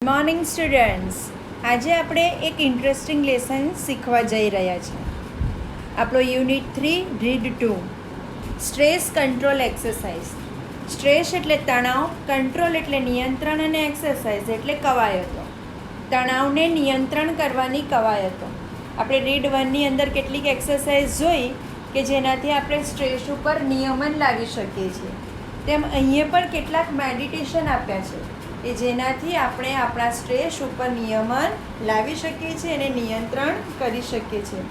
Morning students, આજે આપણે એક ઇન્ટરેસ્ટિંગ લેસન શીખવા જઈ રહ્યા છીએ. આપણો unit 3 read 2 stress control exercise. Stress એટલે તણાવ, કંટ્રોલ એટલે નિયંત્રણ અને એક્સરસાઇઝ એટલે કવાયતો. તણાવને નિયંત્રણ કરવાની કવાયતો. આપણે રીડ 1ની અંદર કેટલીક એક્સરસાઇઝ જોઈ કે જેનાથી આપણે સ્ટ્રેસ ઉપર નિયમન લાવી શકીએ છીએ. તેમ અહીંયા પણ કેટલાક મેડિટેશન આપ્યા છે કે જેનાથી આપણે આપણા સ્ટ્રેસ ઉપર નિયમન લાવી શકીએ છીએ અને નિયંત્રણ કરી શકીએ છીએ.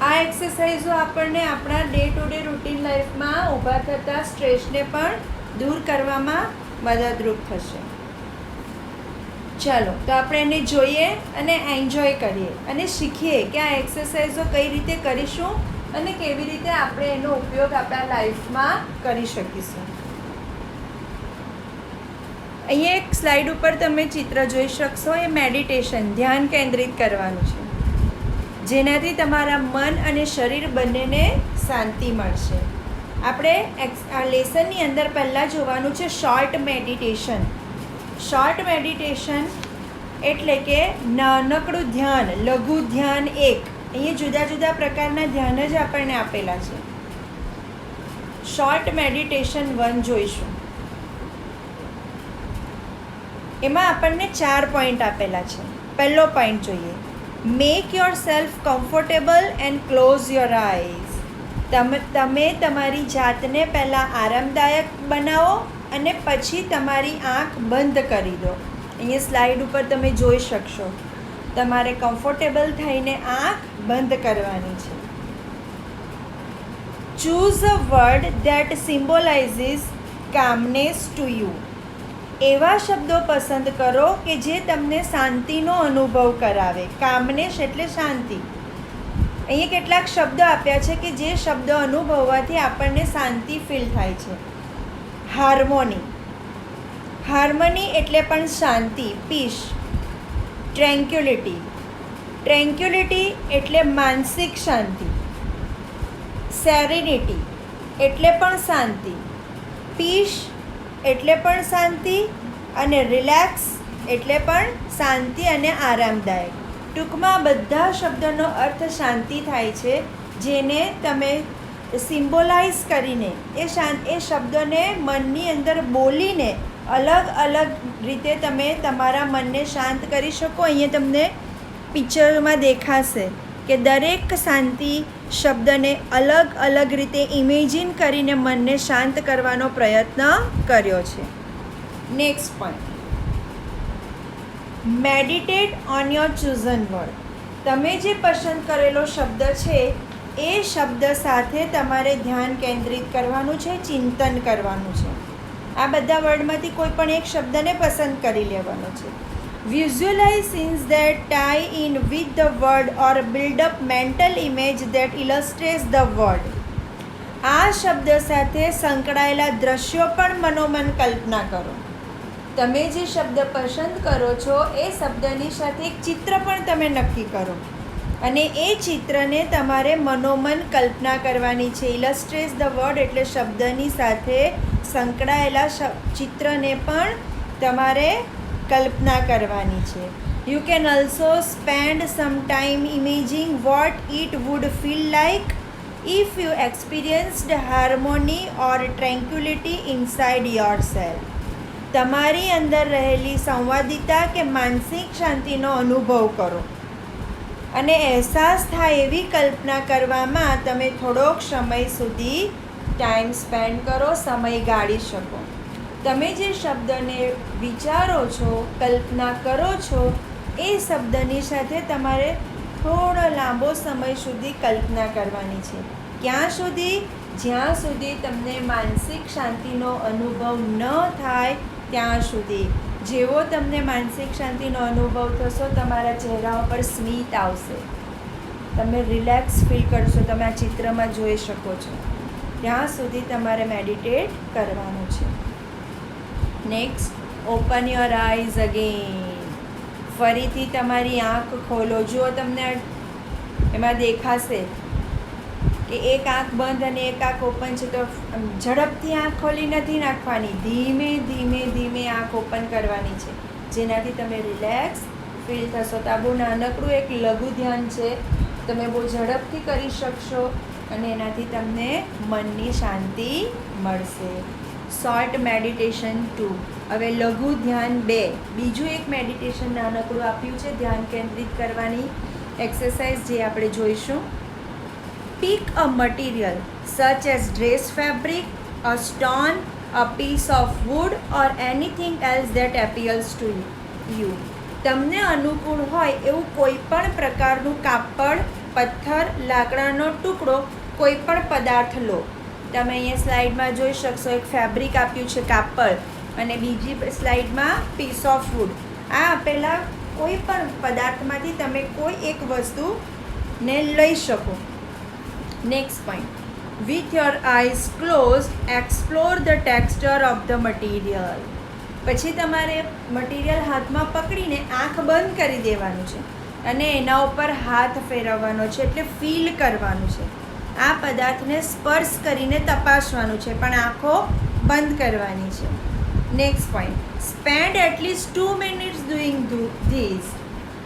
આ એક્સરસાઇઝો આપણને આપણા ડે ટુ ડે રૂટીન લાઈફમાં ઊભા થતા સ્ટ્રેસને પણ દૂર કરવામાં મદદરૂપ થશે. ચાલો તો આપણે એને જોઈએ અને એન્જોય કરીએ અને શીખીએ કે આ એક્સરસાઇઝો કઈ રીતે કરીશું અને કેવી રીતે આપણે એનો ઉપયોગ આપણા લાઈફમાં કરી શકીશું. અહીંયા એક સ્લાઇડ ઉપર તમે ચિત્ર જોઈ શકશો. એ મેડિટેશન, ધ્યાન કેન્દ્રિત કરવાનું છે, જેનાથી તમારા મન અને શરીર બંનેને શાંતિ મળશે. આપણે આ લેસનની અંદર પહેલાં જોવાનું છે શોર્ટ મેડિટેશન. શોર્ટ મેડિટેશન એટલે કે નાનકડું ધ્યાન, લઘુ ધ્યાન. અહીંયા જુદા જુદા પ્રકારના ધ્યાન જ આપણને આપેલા છે. શોર્ટ મેડિટેશન 1 જોઈશું. એમાં આપણને 4 પોઈન્ટ આપેલા છે. પહેલો પોઈન્ટ જોઈએ, make yourself comfortable and close your eyes. તમે તમારી જાતને પહેલાં આરામદાયક બનાવો અને પછી તમારી આંખ બંધ કરી દો. અહીંયા સ્લાઇડ ઉપર તમે જોઈ શકશો. તમારે કમ્ફર્ટેબલ થઈને આંખ બંધ કરવાની છે. Choose a word that symbolizes commonness to you. એવા શબ્દો પસંદ કરો કે જે તમને શાંતિનો અનુભવ કરાવે. કામનેસ એટલે શાંતિ. અહીંયા કેટલાક શબ્દો આપ્યા છે કે જે શબ્દો અનુભવવાથી આપણને શાંતિ ફીલ થાય છે. હાર્મોની. હાર્મની એટલે પણ શાંતિ, પીસ. ટ્રેન્ક્યુલિટી. ટ્રેન્ક્યુલિટી એટલે માનસિક શાંતિ. સેરેનિટી એટલે પણ શાંતિ. પીસ એટલે પણ શાંતિ અને રિલેક્સ એટલે પણ શાંતિ અને આરામદાયક. ટૂંકમાં બધા શબ્દોનો અર્થ શાંતિ થાય છે, જેને તમે સિમ્બોલાઇઝ કરીને એ શબ્દોને મનની અંદર બોલીને અલગ અલગ રીતે તમે તમારા મનને શાંત કરી શકો. અહીંયા તમને પિક્ચરમાં દેખાશે કે દરેક શાંતિ શબ્દને અલગ અલગ રીતે ઇમેજિન કરીને મનને શાંત કરવાનો પ્રયત્ન કર્યો છે. Next point, meditate on your ચૂઝન word. તમે જે પસંદ કરેલો શબ્દ છે એ શબ્દ સાથે તમારે ધ્યાન કેન્દ્રિત કરવાનું છે, ચિંતન કરવાનું છે. આ બધા વર્ડમાંથી કોઈ પણ એક શબ્દને પસંદ કરી લેવાનો છે. Visualize scenes that tie in with the word or build up mental image that illustrates the word. આ શબ્દ સાથે સંકળાયેલા દ્રશ્યો પણ મનોમન કલ્પના કરો. તમે જે શબ્દ પસંદ કરો છો એ શબ્દની સાથે એક ચિત્ર પણ તમે નક્કી કરો અને એ ચિત્રને તમારે મનોમન કલ્પના કરવાની છે. ઇલસ્ટ્રેટ્સ ધ વર્ડ એટલે શબ્દની સાથે સંકળાયેલા ચિત્રને પણ તમારે કલ્પના કરવાની છે. You can also spend some time imaging what it would feel like if you experienced harmony or tranquillity inside yourself. તમારી અંદર રહેલી સંવાદિતા કે માનસિક શાંતિનો અનુભવ કરો અને અહેસાસ થાય એવી કલ્પના કરવામાં તમે થોડોક સમય સુધી ટાઈમ સ્પેન્ડ કરો, સમય ગાળી શકો. તમે જે શબ્દને વિચારો છો, કલ્પના કરો છો, એ શબ્દની સાથે તમારે થોડો લાંબો સમય સુધી કલ્પના કરવાની છે. ક્યાં સુધી? જ્યાં સુધી તમને માનસિક શાંતિનો અનુભવ ન થાય ત્યાં સુધી. જેવો તમને માનસિક શાંતિનો અનુભવ થશો, તમારા ચહેરા પર સ્મિત આવશે, તમે રિલેક્સ ફીલ કરશો. તમે આ ચિત્રમાં જોઈ શકો છો. ત્યાં સુધી તમારે મેડિટેટ કરવાનું છે. Next, open your eyes again. ફરીથી તમારી આંખ ખોલો. જુઓ, તમને એમાં દેખાશે કે એક આંખ બંધ અને એક આંખ ઓપન છે. તો ઝડપથી આંખ ખોલી નથી નાખવાની, ધીમે ધીમે ધીમે આંખ ઓપન કરવાની છે. જેનાથી તમે રિલેક્સ ફીલ થશો. તો આ બહુ નાનકડું એક લઘુ ધ્યાન છે, તમે બહુ ઝડપથી કરી શકશો અને એનાથી તમને મનની શાંતિ મળશે. Short meditation 2. હવે લઘુ ધ્યાન 2. બીજું એક મેડિટેશન નાનકડું આપ્યું છે ધ્યાન કેન્દ્રિત કરવાની એક્સરસાઇઝ, જે આપણે જોઈશું. Pick a material such as dress fabric, a stone, a piece of wood or anything else that appeals to you. તમને અનુકૂળ હોય એવું કોઈ પણ પ્રકારનું કાપડ, પથ્થર, લાકડાનો ટુકડો, કોઈ પણ પદાર્થ લો. તમે અહીંયા સ્લાઇડમાં જોઈ શકશો એક ફેબ્રિક આપ્યું છે, કાપડ, અને બીજી સ્લાઇડમાં પીસ ઓફ વુડ. આ આપેલા કોઈ પણ પદાર્થમાંથી તમે કોઈ એક વસ્તુને લઈ શકો. Next point, with your eyes closed explore the texture of the material. પછી તમારે મટીરિયલ હાથમાં પકડીને આંખ બંધ કરી દેવાનું છે અને એના ઉપર હાથ ફેરવવાનો છે, એટલે ફીલ કરવાનું છે. આ પદાર્થને સ્પર્શ કરીને તપાસવાનું છે, પણ આંખો બંધ કરવાની છે. Next point, spend at least 2 minutes doing this.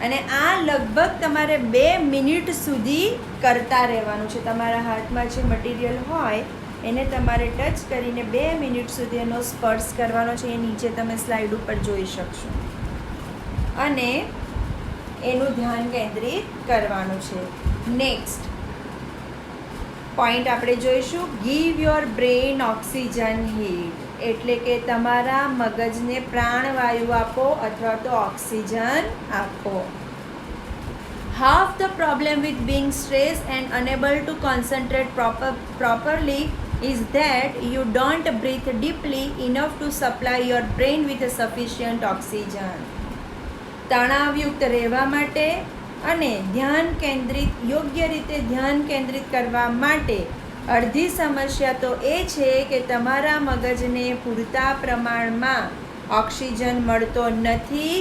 અને આ લગભગ તમારે 2 મિનિટ સુધી કરતા રહેવાનું છે. તમારા હાથમાં જે મટીરિયલ હોય એને તમારે ટચ કરીને 2 મિનિટ સુધી એનો સ્પર્શ કરવાનો છે. એ નીચે તમે સ્લાઇડ ઉપર જોઈ શકશો અને એનું ધ્યાન કેન્દ્રિત કરવાનું છે. નેક્સ્ટ પોઈન્ટ આપણે જોઈશું, give your brain oxygen heat. એટલે કે તમારા મગજને પ્રાણવાયુ આપો અથવા તો ઓક્સિજન આપો. Half the problem with Bing stress and enable two concentrate properly is that you don't breathe deeply enough to supply your brain with a sufficient oxygen. તણાવયુક્ત રહેવા માટે અને યોગ્ય રીતે ધ્યાન કેન્દ્રિત કરવા માટે અડધી સમસ્યા તો એ છે કે તમારા મગજને પૂરતા પ્રમાણમાં ઓક્સિજન મળતો નથી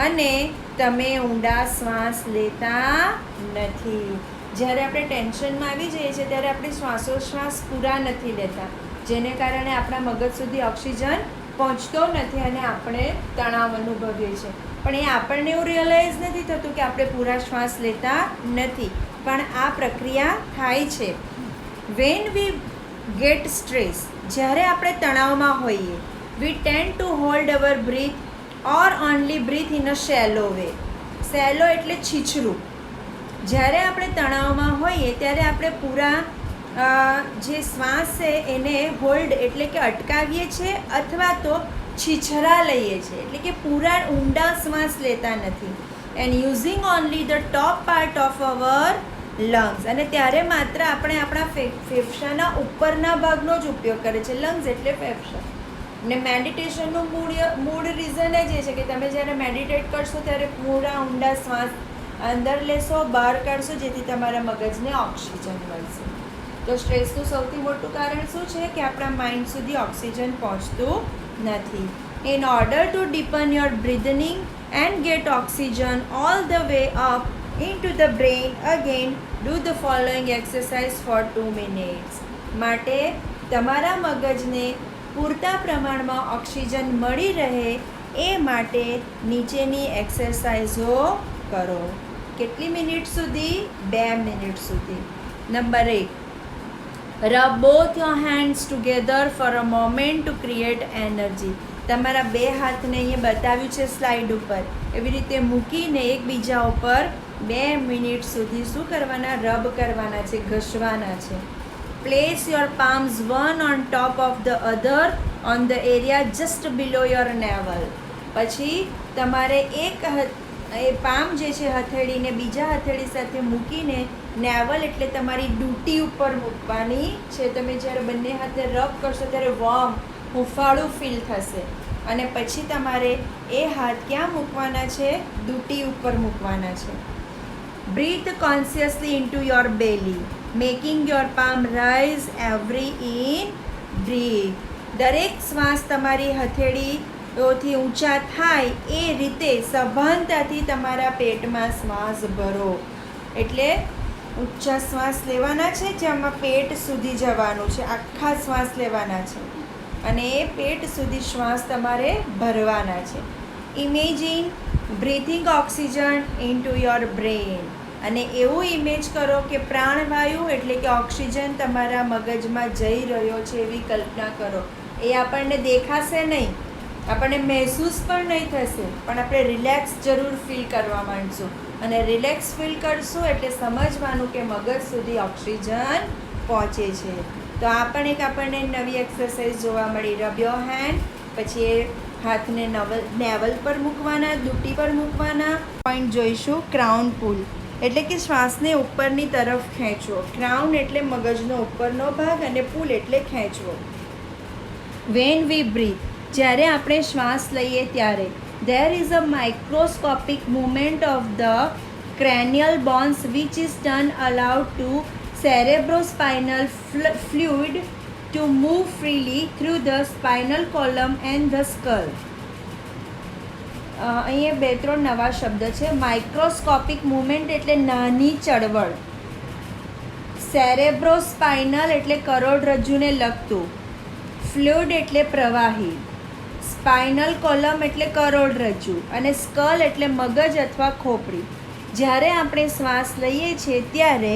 અને તમે ઊંડા શ્વાસ લેતા નથી. જ્યારે આપણે ટેન્શનમાં આવી જઈએ છીએ ત્યારે આપણે શ્વાસોશ્વાસ પૂરા નથી લેતા, જેને કારણે આપણા મગજ સુધી ઓક્સિજન પહોંચતો નથી અને આપણે તણાવ અનુભવીએ છીએ. પણ એ આપણને એવું રિયલાઇઝ નથી થતું કે આપણે પૂરા શ્વાસ લેતા નથી, પણ આ પ્રક્રિયા થાય છે. વેન વી ગેટ સ્ટ્રેસ, જ્યારે આપણે તણાવમાં હોઈએ, we tend to hold our breath or only breathe in a shallow way. Shallow એટલે છીછરું. જ્યારે આપણે તણાવમાં હોઈએ ત્યારે આપણે પૂરા જે શ્વાસ છે એને હોલ્ડ એટલે કે અટકાવીએ છીએ અથવા તો છીછરા લઈએ છીએ, એટલે કે પૂરા ઊંડા શ્વાસ લેતા નથી. And using only the top part of our lungs. અને ત્યારે માત્ર આપણે આપણા ફેફસાના ઉપરના ભાગનો જ ઉપયોગ કરે છે. લંગ્સ એટલે ફેફસા. ને મેડિટેશનનું મૂળ રીઝન જ એ છે કે તમે જ્યારે મેડિટેટ કરશો ત્યારે પૂરા ઊંડા શ્વાસ અંદર લેશો, બહાર કાઢશો, જેથી તમારા મગજને ઓક્સિજન મળશે. તો સ્ટ્રેસનું સૌથી મોટું કારણ શું છે કે આપણા માઇન્ડ સુધી ઓક્સિજન પહોંચતું નથી. In order to deepen your breathing and get oxygen all the way up into the brain, again do the following exercise for 2 minutes. માટે તમારા મગજને પૂરતા પ્રમાણમાં ઓક્સિજન મળી રહે એ માટે નીચેની એક્સરસાઇઝો કરો. કેટલી મિનિટ સુધી? 2 મિનિટ સુધી. Number 1, rub both your hands together for a moment to create energy. તમારા 2 હાથને અહીંયા બતાવ્યું છે સ્લાઇડ ઉપર, એવી રીતે મૂકીને એકબીજા ઉપર 2 મિનિટ સુધી શું કરવાના? રબ કરવાના છે, ઘસવાના છે. Place your palms one on top of the other on the area just below your naval. પછી તમારે એ પામ જે છે હથેળીને બીજા હથેળી સાથે મૂકીને નેવલ એટલે તમારી ડૂટી ઉપર મૂકવાની છે. તમે જ્યારે બંને હાથે રબ કરશો ત્યારે વોર્મ હુંફાળું ફીલ થશે અને પછી તમારે એ હાથ ક્યાં મૂકવાના છે? ડૂટી ઉપર મૂકવાના છે. Breathe consciously into your belly, making your palm rise every in breath. દરેક શ્વાસ તમારી હથેળીઓથી ઊંચા થાય એ રીતે સભાનતાથી તમારા પેટમાં શ્વાસ ભરો. એટલે ઊંચા શ્વાસ લેવાના છે, જેમાં પેટ સુધી જવાનું છે, આખા શ્વાસ લેવાના છે અને એ પેટ સુધી શ્વાસ તમારે ભરવાના છે. Imagine breathing oxygen into your brain. અને એવું ઇમેજ કરો કે પ્રાણવાયુ એટલે કે ઓક્સિજન તમારા મગજમાં જઈ રહ્યો છે એવી કલ્પના કરો. એ આપણને દેખાશે નહીં, આપણને મહેસૂસ પણ નહીં થશે, પણ આપણે રિલેક્સ જરૂર ફીલ કરવા માંડશું. અને રિલેક્સ ફીલ કરશું એટલે સમજવાનું કે મગજ સુધી ઓક્સિજન પહોંચે છે. તો આ પણ એક આપણને નવી એક્સરસાઇઝ જોવા મળી. રબ યોર હેન્ડ, પછી એ હાથને નેવલ પર મૂકવાના, દુટી પર મૂકવાના. પોઈન્ટ જોઈશું ક્રાઉન પુલ એટલે કે શ્વાસને ઉપરની તરફ ખેંચવો. ક્રાઉન એટલે મગજનો ઉપરનો ભાગ અને પુલ એટલે ખેંચવો. વેન વી બ્રીથ, જ્યારે આપણે શ્વાસ લઈએ ત્યારે there is a microscopic movement of the cranial bones which is done allowed to cerebrospinal fluid to move freely through the spinal column and the skull. અહીંયા 2-3 નવા શબ્દ છે. માઇક્રોસ્કોપિક મુવમેન્ટ એટલે નાની ચળવળ, સેરેબ્રોસ્પાઇનલ એટલે કરોડરજ્જુને લગતું, ફ્લુઇડ એટલે પ્રવાહી, સ્પાઇનલ કોલમ એટલે કરોડરજ્જુ અને સ્કલ એટલે મગજ અથવા ખોપડી. જ્યારે આપણે શ્વાસ લઈએ છીએ ત્યારે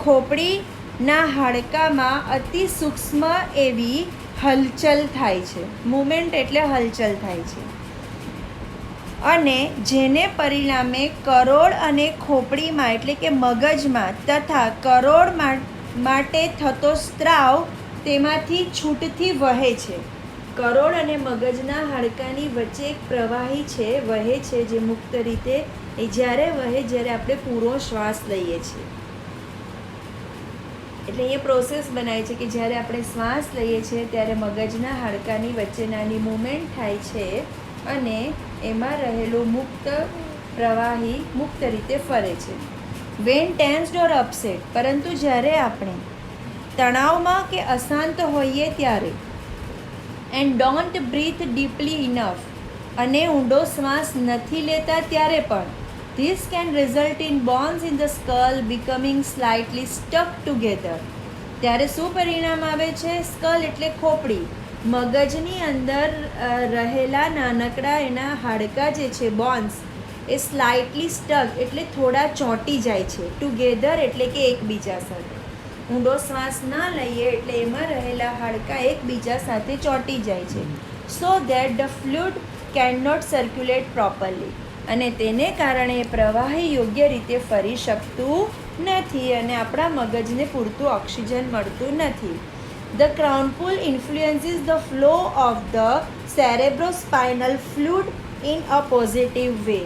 ખોપડીના હાડકામાં અતિ સૂક્ષ્મ એવી હલચલ થાય છે. મુવમેન્ટ એટલે હલચલ થાય છે અને જેને પરિણામે કરોડ અને ખોપડીમાં એટલે કે મગજમાં તથા કરોડ માટે થતો સ્ત્રાવ તેમાંથી છૂટથી વહે છે. કરોડ અને મગજના હાડકાની વચ્ચે એક પ્રવાહી છે, વહે છે, જે મુક્ત રીતે એ જ્યારે વહે જ્યારે આપણે પૂરો શ્વાસ લઈએ છીએ. એટલે એ પ્રોસેસ બનાવે છે કે જ્યારે આપણે શ્વાસ લઈએ છીએ ત્યારે મગજના હાડકાની વચ્ચે નાની મૂવમેન્ટ થાય છે અને એમાં રહેલું મુક્ત પ્રવાહી મુક્ત રીતે ફરે છે. વેન ટેન્સ્ડ ઓર અપસેટ, પરંતુ જ્યારે આપણે તણાવમાં કે અશાંત હોઈએ ત્યારે and don't breathe deeply enough, અને ઊંડો શ્વાસ નથી લેતા ત્યારે પણ this can result in bones in the skull becoming slightly stuck together. ત્યારે શું પરિણામ આવે છે? સ્કલ એટલે ખોપડી, મગજની અંદર રહેલા નાનકડા એના હાડકાં જે છે બોન્સ એ સ્લાઇટલી સ્ટક એટલે થોડા ચોંટી જાય છે. ટુગેધર એટલે કે એકબીજા સાથે. ઊંડો શ્વાસ ના લઈએ એટલે એમાં રહેલા હાડકાં એકબીજા સાથે ચોંટી જાય છે. So that the fluid can not circulate properly, અને તેને કારણે પ્રવાહી યોગ્ય રીતે ફરી શકતું નથી અને આપણા મગજને પૂરતું ઓક્સિજન મળતું નથી. The crown pull influences the flow of the cerebrospinal fluid in a positive way.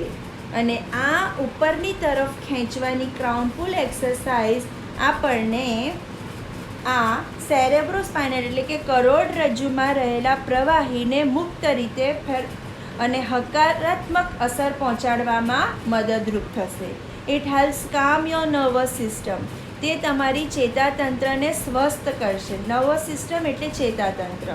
અને આ ઉપરની તરફ ખેંચવાની ક્રાઉન પુલ એક્સરસાઇઝ આપણને આ સેરેબ્રોસ્પાઇનલ એટલે કે કરોડરજ્જુમાં રહેલા પ્રવાહીને મુક્ત રીતે અને હકારાત્મક અસર પહોંચાડવામાં મદદરૂપ થશે. It helps calm your nervous system, તે તમારી ચેતાતંત્રને સ્વસ્થ કરશે. નર્વસ સિસ્ટમ એટલે ચેતાતંત્ર.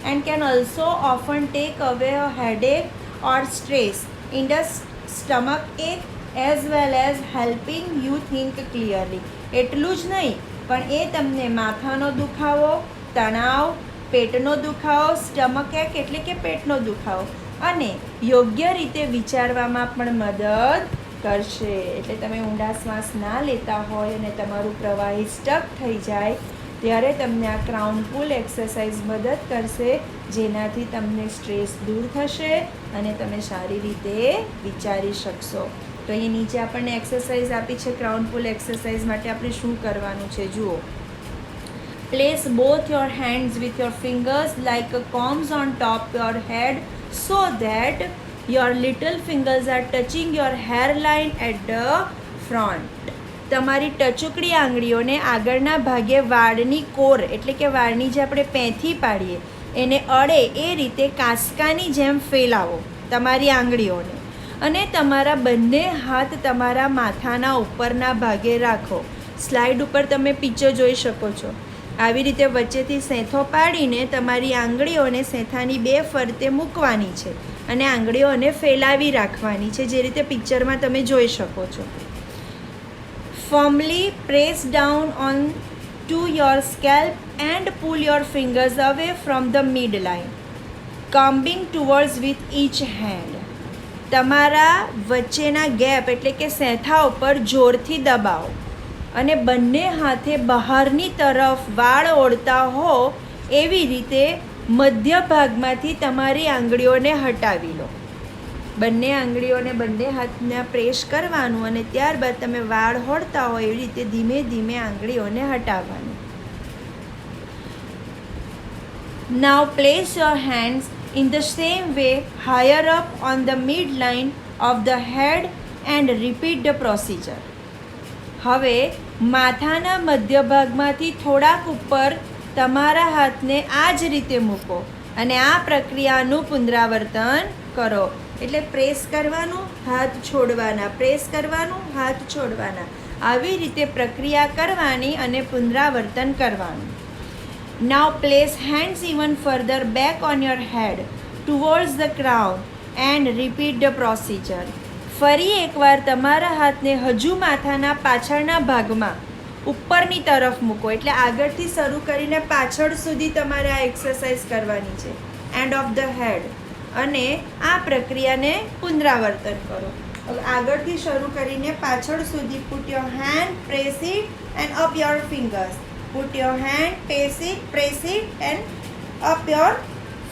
And can also often take away a headache or stress in the stomach ache as well as helping you think clearly. એટલું જ નહીં પણ એ તમને માથાનો દુખાવો, તણાવ, પેટનો દુખાવો, સ્ટમક એક એટલે કે પેટનો દુખાવો અને યોગ્ય રીતે વિચારવામાં પણ મદદ કરશે. એટલે તમે ઊંડા શ્વાસ ના લેતા હોય અને તમારું પ્રવાહી સ્ટક થઈ જાય ત્યારે તમને આ ક્રાઉન પુલ એક્સરસાઇઝ મદદ કરશે, જેનાથી તમને સ્ટ્રેસ દૂર થશે અને તમે સારી રીતે વિચારી શકશો. તો અહીં નીચે આપણને એક્સરસાઇઝ આપી છે. ક્રાઉન પુલ એક્સરસાઇઝ માટે આપણે શું કરવાનું છે જુઓ. Place both your hands with your fingers like a combs on top your head so that your little fingers are touching your hairline at the front. તમારી ટચુકડી આંગળીઓને આગળના ભાગે વાળની કોર એટલે કે વાળની જે આપણે પેંથી પાડીએ એને અડે એ રીતે કાંસકાની જેમ ફેલાવો તમારી આંગળીઓને અને તમારા બંને હાથ તમારા માથાના ઉપરના ભાગે રાખો. સ્લાઇડ ઉપર તમે પિક્ચર જોઈ શકો છો. આવી રીતે વચ્ચેથી સેંથો પાડીને તમારી આંગળીઓને સેંથાની 2 ફરતે મૂકવાની છે અને આંગળીઓને ફેલાવી રાખવાની છે, જે રીતે પિક્ચરમાં તમે જોઈ શકો છો. Firmly press down on to your scalp and pull your fingers away from the midline, combing towards with each hand. તમારા વચ્ચેના ગેપ એટલે કે સેથા ઉપર જોરથી દબાવો અને બંને હાથે બહારની તરફ વાળ ઓળતા હો એવી રીતે મધ્ય ભાગમાંથી તમારી આંગળીઓને હટાવી લો. બંને આંગળીઓને બંને હાથને પ્રેસ કરવાનું અને ત્યારબાદ તમે વાળ હોળતા હોય એવી રીતે ધીમે ધીમે આંગળીઓને હટાવવાની. Now place your hands in the same way higher up on the midline of the head and repeat the procedure. હવે માથાના મધ્ય ભાગમાંથી થોડાક ઉપર તમારા હાથને આ જ રીતે મૂકો અને આ પ્રક્રિયાનું પુનરાવર્તન કરો. એટલે પ્રેસ કરવાનું, હાથ છોડવાના, પ્રેસ કરવાનું, હાથ છોડવાના, આવી રીતે પ્રક્રિયા કરવાની અને પુનરાવર્તન કરવાનું. Now place hands even further back on your head towards the crown and repeat the procedure. ફરી એકવાર તમારા હાથને હજુ માથાના પાછળના ભાગમાં ઉપરની તરફ મૂકો. એટલે આગળથી શરૂ કરીને પાછળ સુધી તમારે આ એક્સરસાઇઝ કરવાની છે, એન્ડ ઓફ ધ હેડ. અને આ પ્રક્રિયાને પુનરાવર્તન કરો. હવે આગળથી શરૂ કરીને પાછળ સુધી put your hand, press it end up your fingers. Put your hand, press it end up your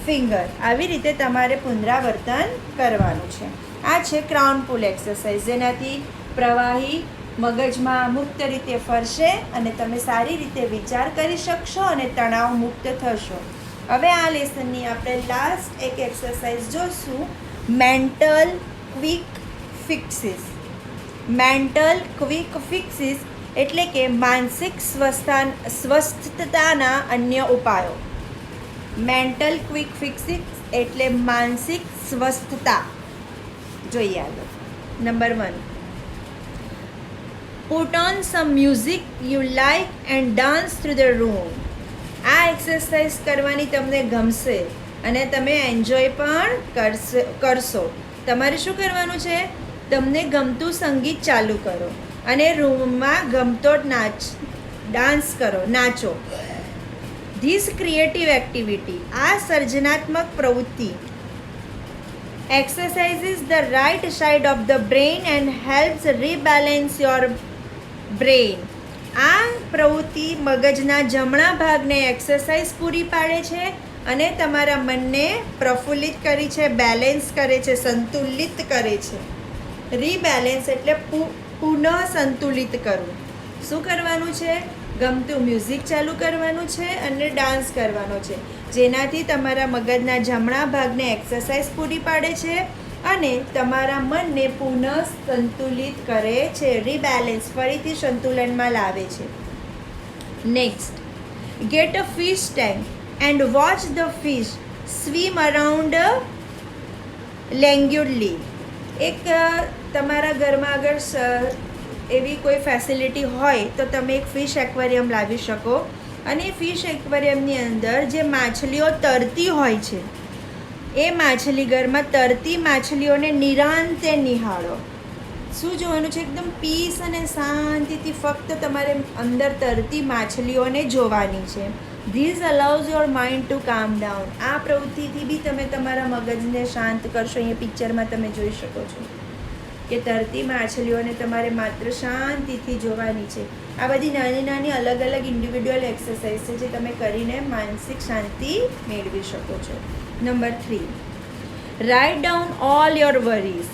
finger. આવી રીતે તમારે પુનરાવર્તન કરવાનું છે. આ છે ક્રાઉન પુલ એક્સરસાઇઝ, જેનાથી પ્રવાહી મગજમાં મુક્ત રીતે ફરશે અને તમે સારી રીતે વિચાર કરી શકશો અને તણાવ મુક્ત થશો. હવે આ લેસનની આપણે લાસ્ટ એક એક્સરસાઇઝ જોઈશું, મેન્ટલ ક્વિક ફિક્સીસ. મેન્ટલ ક્વિક ફિક્સીસ એટલે કે માનસિક સ્વસ્થતાના અન્ય ઉપાયો. મેન્ટલ ક્વિક ફિક્સીસ એટલે માનસિક સ્વસ્થતા. જોઈએ આગળ. Number 1, put on some music you like and dance through the room. આ એક્સરસાઇઝ કરવાની તમને ગમશે અને તમે એન્જોય પણ કરશો. તમારે શું કરવાનું છે? તમને ગમતું સંગીત ચાલુ કરો અને રૂમમાં ગમતો ડાન્સ કરો, નાચો. ધીસ ક્રિએટિવ એક્ટિવિટી, આ સર્જનાત્મક પ્રવૃત્તિ exercises the right side of the brain and helps rebalance your brain. આ પ્રવૃત્તિ મગજના જમણા ભાગને એક્સરસાઇઝ પૂરી પાડે છે અને તમારા મનને પ્રફુલ્લિત કરે છે, બેલેન્સ કરે છે, સંતુલિત કરે છે. રીબેલેન્સ એટલે પુનઃ સંતુલિત કરવું. શું કરવાનું છે? ગમતું મ્યુઝિક ચાલુ કરવાનું છે અને ડાન્સ કરવાનો છે, જેનાથી તમારા મગજના જમણા ભાગને એક્સરસાઇઝ પૂરી પાડે છે અને તમારા મનને પુનઃ સંતુલિત કરે છે, રીબેલેન્સ, ફરીથી સંતુલનમાં લાવે છે. Next, get a fish tank and watch the fish swim around languidly. એક તમારા ઘરમાં અગર એવી કોઈ ફેસિલિટી હોય તો તમે એક ફિશ એક્વેરિયમ લાવી શકો અને ફિશ એક્વેરિયમની અંદર જે માછલીઓ તરતી હોય છે એ માછલીઘરમાં તરતી માછલીઓને નિરાંતે નિહાળો. શું જોવાનું છે? એકદમ પીસ અને શાંતિથી ફક્ત તમારે અંદર તરતી માછલીઓને જોવાની છે. This allows your mind to કામ ડાઉન. આ પ્રવૃત્તિથી બી તમે તમારા મગજને શાંત કરશો. અહીંયા પિક્ચરમાં તમે જોઈ શકો છો કે તરતી માછલીઓને તમારે માત્ર શાંતિથી જોવાની છે. આ બધી નાની નાની અલગ અલગ ઇન્ડિવિડ્યુઅલ એક્સરસાઇઝ છે જે તમે કરીને માનસિક શાંતિ મેળવી શકો છો. Number 3, write down all your worries.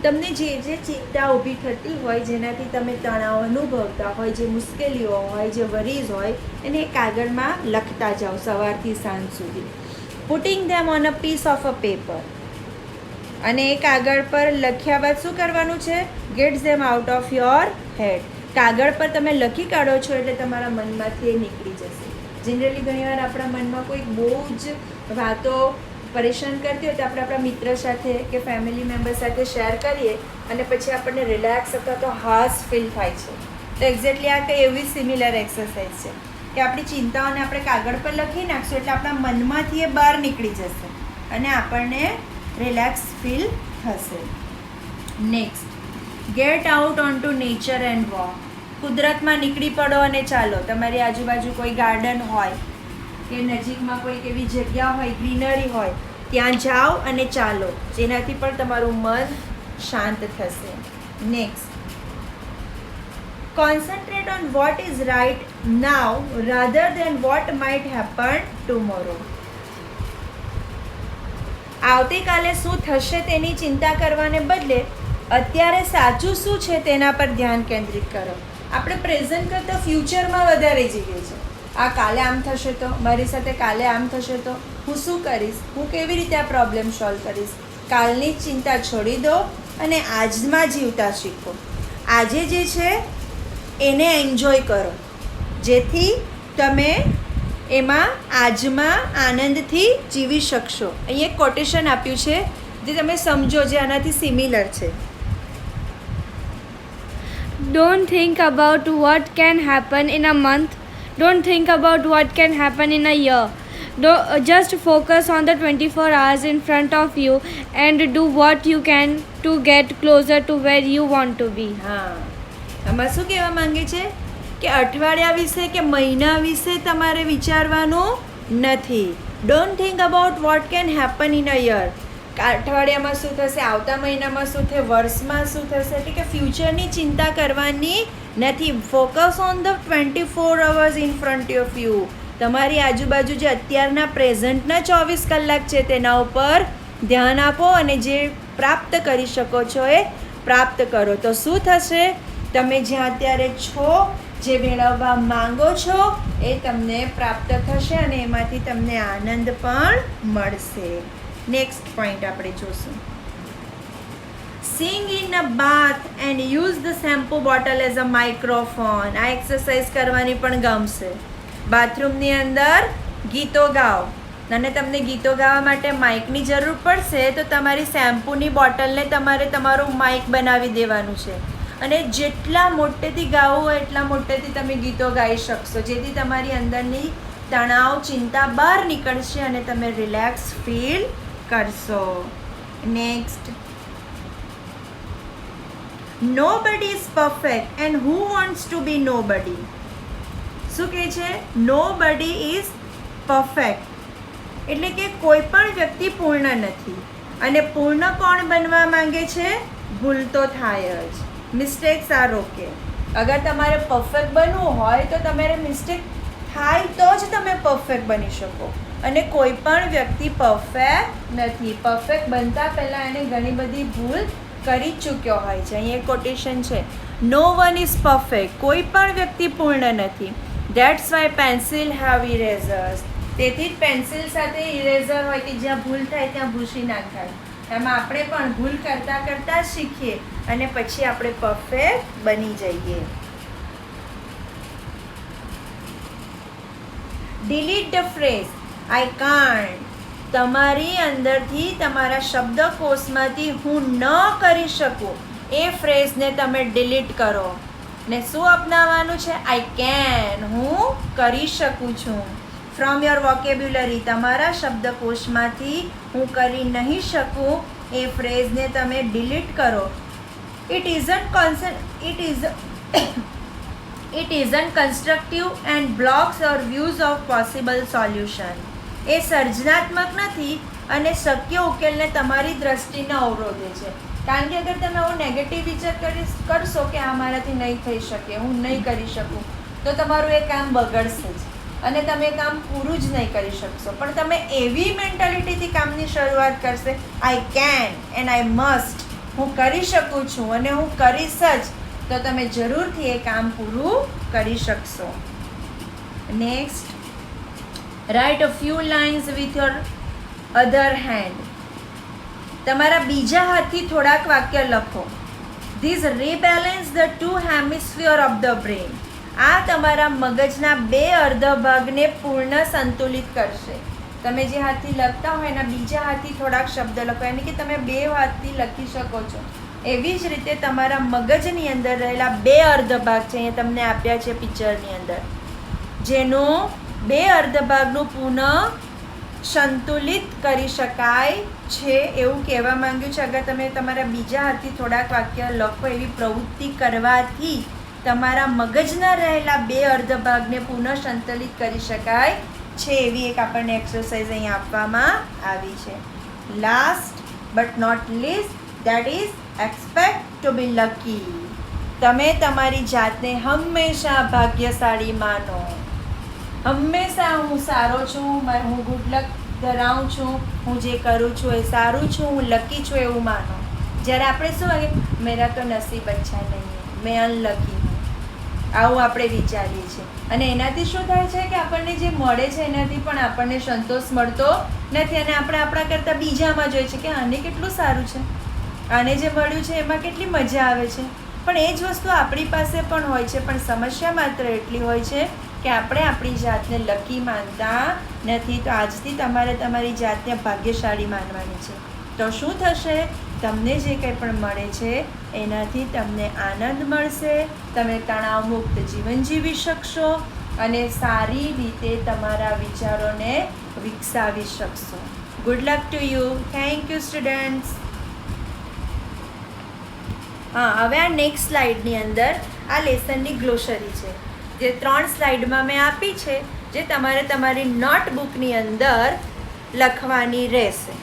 તમને જે જે ચિંતા ઊભી થતી હોય, જેનાથી તમે તણાવ અનુભવતા હોય, જે મુશ્કેલીઓ હોય, જે વરીઝ હોય, એને કાગળમાં લખતા જાઓ સવારથી સાંજ સુધી. Putting them on a piece of a paper. અને એ કાગળ પર લખ્યા બાદ શું કરવાનું છે? Get them out of your head. કાગળ પર તમે લખી કાઢો છો એટલે તમારા મનમાંથી એ નીકળી જશે. જનરલી ઘણીવાર આપણા મનમાં કોઈ બહુ જ વાતો પરેશાન કરતી હોય તો આપણે આપણા મિત્ર સાથે કે ફેમિલી મેમ્બર સાથે શેર કરીએ અને પછી આપણને રિલેક્સ અથવા તો હાશ ફીલ થાય છે. તો એક્ઝેક્ટલી આ કંઈ એવી સિમિલર એક્સરસાઇઝ છે કે આપણી ચિંતાઓને આપણે કાગળ પર લખી નાખશું એટલે આપણા મનમાંથી એ બહાર નીકળી જશે અને આપણને રિલેક્સ ફીલ થશે. Next, get out on to nature and walk. કુદરતમાં નીકળી પડો અને ચાલો. તમારી આજુબાજુ કોઈ ગાર્ડન હોય કે નજીકમાં કોઈક એવી જગ્યા હોય, ગ્રીનરી હોય, ત્યાં જાઓ અને ચાલો, જેનાથી પણ તમારું મન શાંત થશે. Next, concentrate on what is right now rather than what might happen tomorrow. આવતીકાલે શું થશે તેની ચિંતા કરવાને બદલે અત્યારે સાચું શું છે તેના પર ધ્યાન કેન્દ્રિત કરો. આપણે પ્રેઝન્ટ કરતાં ફ્યુચરમાં વધારે જઈએ છીએ. આ કાલે આમ થશે તો, મારી સાથે કાલે આમ થશે તો, હું શું કરીશ, હું કેવી રીતે આ પ્રોબ્લેમ સોલ્વ કરીશ. કાલની ચિંતા છોડી દો અને આજમાં જીવતા શીખો. આજે જે છે એને એન્જોય કરો, જેથી તમે એમાં આજમાં આનંદથી જીવી શકશો. અહીંયા એક કોટેશન આપ્યું છે જે તમે સમજો, જે આનાથી સિમિલર છે. Don't think about what can happen in a month. Don't think about what can happen in a year. Just focus on the 24 hours in front of you and do what you can to get closer to where you want to be. હા, આમાં શું કહેવા માંગે છે કે અઠવાડિયા વિશે કે મહિના વિશે તમારે વિચારવાનું નથી. Don't think about what can happen in a year. અઠવાડિયામાં શું થશે, આવતા મહિનામાં શું થશે, વર્ષમાં શું થશે, એટલે કે ફ્યુચરની ચિંતા કરવાની નથી. Focus on the 24 hours in front of you. તમારી આજુબાજુ જે અત્યારના પ્રેઝન્ટના 24 કલાક છે તેના ઉપર ધ્યાન આપો અને જે પ્રાપ્ત કરી શકો છો એ પ્રાપ્ત કરો. તો શું થશે, તમે જ્યાં અત્યારે છો, જે મેળવવા માંગો છો એ તમને પ્રાપ્ત થશે અને એમાંથી તમને આનંદ પણ મળશે. નેક્સ્ટ પોઈન્ટ આપણે જોશું. Sing in a bath and use the shampoo bottle as a microphone. આ એક્સરસાઇઝ કરવાની પણ ગમશે. બાથરૂમની અંદર ગીતો ગાઓ અને તમને ગીતો ગાવા માટે માઇકની જરૂર પડશે તો તમારી શેમ્પૂની બોટલને તમારે તમારું માઇક બનાવી દેવાનું છે અને જેટલા મોટેથી ગાવું હોય એટલા મોટેથી તમે ગીતો ગાઈ શકશો, જેથી તમારી અંદરની તણાવ, ચિંતા બહાર નીકળશે અને તમે રિલેક્સ ફીલ કરશો. Next, nobody is perfect and who wants to be nobody. શું કહે છે? નોબડી ઇઝ પરફેક્ટ એટલે કે કોઈ પણ વ્યક્તિ પૂર્ણ નથી અને પૂર્ણ કોણ બનવા માંગે છે? ભૂલ તો થાય જ, મિસ્ટેક્સ આર ઓકે. અગર તમારે પરફેક્ટ બનવું હોય તો તમારે મિસ્ટેક થાય તો જ તમે પરફેક્ટ બની શકો અને કોઈ પણ વ્યક્તિ પરફેક્ટ નથી. પરફેક્ટ બનતા પહેલાં એને ઘણી બધી ભૂલ કરી ચૂક્યો હોય છે. અહીં એક કોટેશન છે, નો વન ઇઝ પરફેક્ટ. કોઈ પણ વ્યક્તિ પૂર્ણ નથી. That's why pencil have erasers. તેથી જ પેન્સિલ સાથે ઇરેઝર હોય કે જ્યાં ભૂલ થાય ત્યાં ભૂસી નાખાય. એમાં આપણે પણ ભૂલ કરતાં કરતાં શીખીએ અને પછી આપણે પરફેક્ટ બની જઈએ. Delete the phrase I can't. તમારી અંદરથી, તમારા શબ્દકોશમાંથી હું ન કરી શકું એ ફ્રેઝને તમે ડિલીટ કરો ને શું અપનાવવાનું છે? I can. હું કરી શકું છું. From your vocabulary. તમારા શબ્દકોશમાંથી હું કરી નહીં શકું એ ફ્રેઝને તમે ડિલીટ કરો. It isn't constructive and blocks or views of possible solution. એ સર્જનાત્મક નથી અને શક્ય ઉકેલને તમારી દ્રષ્ટિને અવરોધે છે. કારણ કે અગર તમે આવો નેગેટિવ વિચાર કરશો કે આ મારાથી નહીં થઈ શકે, હું નહીં કરી શકું, તો તમારું એ કામ બગડશે જ અને તમે કામ પૂરું જ નહીં કરી શકશો. પણ તમે એવી મેન્ટાલિટીથી કામની શરૂઆત કરશે, I can and I must. હું કરી શકું છું અને હું કરીશ જ, તો તમે જરૂરથી એ કામ પૂરું કરી શકશો. Next, write a few lines with your other hand. તમારા બીજા હાથથી થોડાક વાક્ય લખો. This rebalance the two hemisphere of the brain. આ તમારા મગજના બે અર્ધ ભાગને પૂર્ણ સંતુલિત કરશે. તમે જે હાથથી લખતા હોય એના બીજા હાથથી થોડાક શબ્દ લખો, એટલે કે તમે બે હાથથી લખી શકો છો. એવી જ રીતે તમારા મગજની અંદર રહેલા બે અર્ધ ભાગ છે, અહીંયા તમને આપ્યા છે પિક્ચરની અંદર, જેનું બે અર્ધ ભાગનું પુનઃ સંતુલિત કરી શકાય છે એવું કહેવા માંગ્યું છે. અગર તમે તમારા બીજા હાથથી થોડાક વાક્ય લખો, એવી પ્રવૃત્તિ કરવાથી તમારા મગજના રહેલા બે અર્ધ ભાગને પુનઃ સંતુલિત કરી શકાય છે. એવી એક આપણને એક્સરસાઇઝ અહીં આપવામાં આવી છે. Last but not least, that is expect to be lucky. તમે તમારી જાતને હંમેશા ભાગ્યશાળી માનો. હંમેશા હું સારો છું, હું ગુડ લક ધરાવું છું, હું જે કરું છું એ સારું છું, હું લકી છું એવું માનો. જ્યારે આપણે શું વાગે મેરા તો નસીબ અચ્છા નહીં, મેં અનલકી હું, આવું આપણે વિચારીએ છીએ. અને એનાથી શું થાય છે કે આપણને જે મળે છે એનાથી પણ આપણને સંતોષ મળતો નથી, અને આપણે આપણા કરતાં બીજામાં જોઈએ છે કે આને કેટલું સારું છે, આને જે મળ્યું છે એમાં કેટલી મજા આવે છે. પણ એ જ વસ્તુ આપણી પાસે પણ હોય છે, પણ સમસ્યા માત્ર એટલી હોય છે કે આપણે આપણી જાતને લકી માનતા નથી. તો આજથી તમારે તમારી જાતને ભાગ્યશાળી માનવાની છે. તો શું થશે? તમને જે કંઈ પણ મળે છે એનાથી તમને આનંદ મળશે, તમે તણાવ મુક્ત જીવન જીવી શકશો અને સારી રીતે તમારા વિચારોને વિકસાવી શકશો. Good luck to you. Thank you students. હા, હવે આ નેક્સ્ટ સ્લાઇડની અંદર આ લેસનની ગ્લોસરી છે, જે 3 સ્લાઇડમાં મેં આપી છે, જે તમારે તમારી નોટબુકની અંદર લખવાની રહેશે.